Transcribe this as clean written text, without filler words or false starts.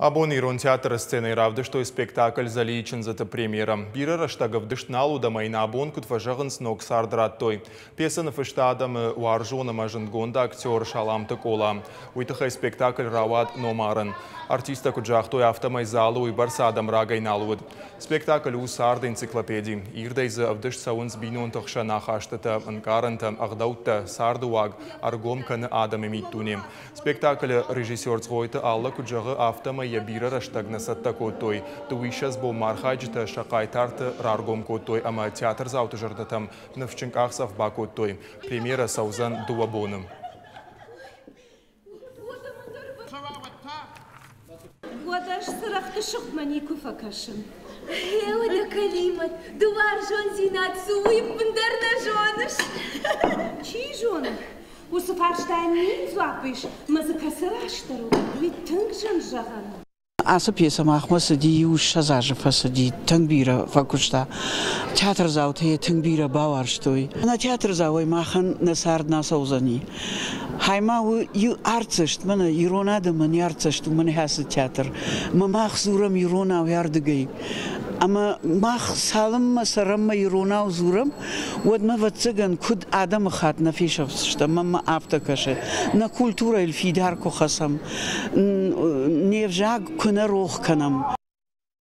Абонирон театр сцены равдыштой спектакль заличензата премьера. Бира раштагов дыштналу да майна абон кут важаган сног сардраттой. Песен фыштадам уаржона мажингонда актер шаламты кола. Уйтахай спектакль рават номаран. Артиста куджахтой автомай залу и барсадам рагайналуд. Спектакль у сарды энциклопедии. Ирдайза авдыш саунс бинон тахша нахаштата анкаранта агдаута сардуаг аргом каны адам эмиттуни. Спектакль режиссер цгойта алла куджага автомай я бира раштагнасатта котой. Туишас бо мархаджта шакайтарта раргом котой, ама театр зауты жардатам навченкахсав ба котой. Премьера саузан дуабоном. وداش سرخت شخت منی کفکشم. هوا کلمات دوار جون زینات سوی بندر نجوانش. چی جون؟ وسفارشتن نیز وابش مزکسرش درو. ویتنگ جن جهان. Asa pjesa mahmasa di u shazaja fasa di tangbira fakushta teatr zaute tangbira bawarshtoi na teatr zawai mahan nasard nasauzani haima u artist mana irona de man artist man has teatr ma mach zuram irona yardigay ama mach salam masaram irona zuram wad ma vatsagan kud adam khat na fishavshta ma aptakashe na kultura el fidar ko khasam nevjag كنا روح کنم